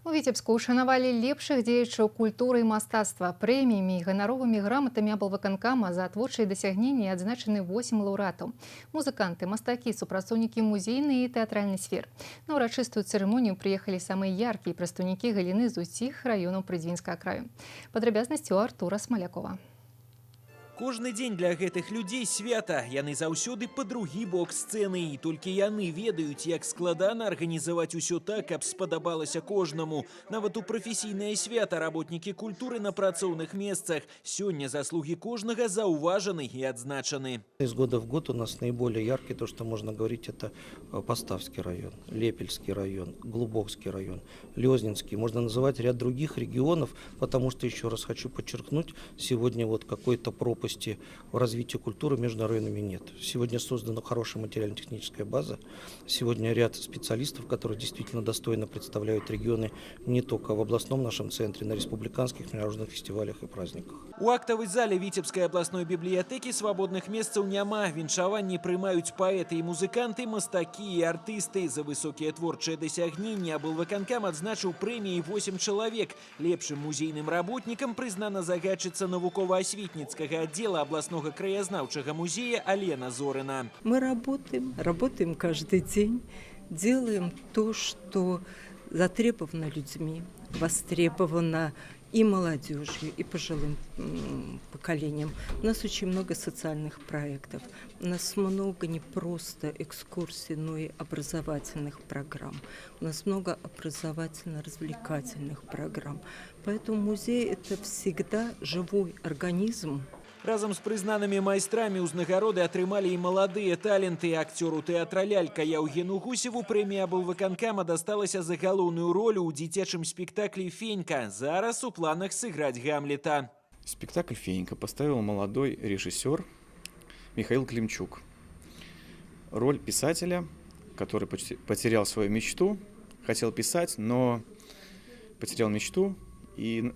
У Віцебску ушанавалі лепшых дзеячаў культуры і мастацтва. Прэміямі і ганаровымі граматамі аблвыканкама за творчыя дасягненні адзначаны 8 лаўрэатаў. Музыканты, мастакі, супрацоўнікі музейнай і тэатральнай сфер. На ўрачыстую цырымонію прыехалі самыя яркія прадстаўнікі галіны з усіх раёнаў Прыдзьвінскага краю. Падрабязнасці ў Артура Смалякова. Кожны дзень для гэтых людзей свята. Яны заўсёды па другі бок сцэны. І толькі яны ведаюць, як складана арганізаваць усё так, каб спадабалася кожнаму. Нават у прафесійнае свята работнікі культуры на працоўных месцах. Сёння заслугі кожнага заўважаны і адзначаны. Из года в год у нас наиболее яркий, то, что можно говорить, это Поставский район, Лепельский район, Глубокский район, Лёзнинский. Можно называть ряд других регионов, потому что, еще раз хочу подчеркнуть, сегодня вот какой-то пропасть в развитии культуры между районами нет. Сегодня создана хорошая материально-техническая база. Сегодня ряд специалистов, которые действительно достойно представляют регионы не только в областном нашем центре, на республиканских, международных фестивалях и праздниках. У актавай зале Віцебскай абласной бібліятэкі свабодных месцаў няма. Віншаванні прымаюць паэты і музыканты, мастакі і артысты. За высокія творчыя дасягненні аблвыканкам адзначыў прэміі 8 чалавек. Лепшым музейным работнікам прызнана загадчыца навукова-асветніцкага отдела областного краязнаўчага музея Алена Зорина. Мы работаем каждый день, делаем то, что затребовано людьми, востребовано и молодежью, и пожилым поколением. У нас очень много социальных проектов. У нас много не просто экскурсий, но и образовательных программ. У нас много образовательно-развлекательных программ. Поэтому музей – это всегда живой организм. Разом з прызнанымі майстрамі ўзнагароды атрымалі і маладыя таленты. Акцёру тэатра «Лялька» Яўгену Гусеву прэмія аблвыканкама дасталася за галоўную ролю ў дзіцячым спектаклі «Фенька». Зараз у планах сыграць Гамлета. Спектакль «Фенька» поставил молодой режиссер Михаил Климчук. Роль писателя, который потерял свою мечту, хотел писать, но потерял мечту и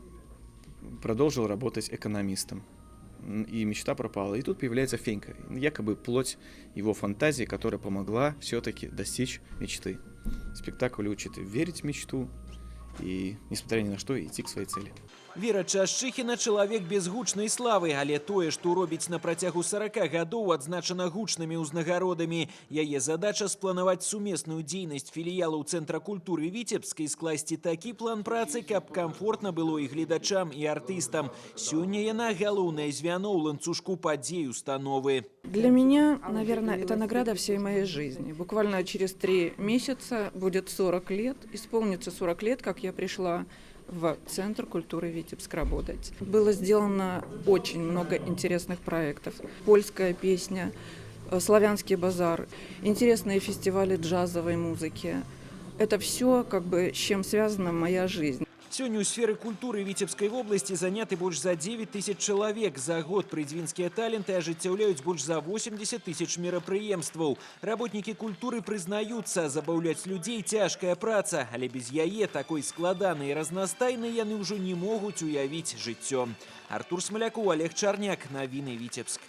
продолжил работать экономистом. И мечта пропала. И тут появляется Фенька, якобы плоть его фантазии, которая помогла все-таки достичь мечты. Спектакль учит верить в мечту и, несмотря ни на что, идти к своей цели. Вера Чашчыхіна – чалавек без гучнай славы, але тое, што робіць на працягу 40 гадоў, адзначана гучнымі ўзнагародамі. Яе задача – спланаваць сумесную дзейнасць філіялаў Цэнтра культуры Віцебскай, скласці такі план працы, каб комфортна было і гледачам, і артыстам. Сёння яна галоўнае звяно ў ланцужку падзей установы. Для меня, наверное, это награда всей моей жизни. Буквально через 3 месяца будет 40 лет, исполнится 40 лет, как я пришла в Центр культуры Витебск работать. Было сделано очень много интересных проектов. Польская песня, славянский базар, интересные фестивали джазовой музыки. Это все, с чем связана моя жизнь. Сёння ў сферы культуры Віцебскай вобласці заняты больш за 9 тысяч чалавек. За год прыдзьвінскія таленты ажыццяўляюць больш за 80 тысяч мерапрыемстваў. Работнікі культуры прызнаюцца, забаўляць людзей цяжкая праца, але без яе такой складанай і разнастайнай яны ўжо не могуць уявіць жыццё. Артур Смалякоў, Олег Чарняк. Навіны Віцебск.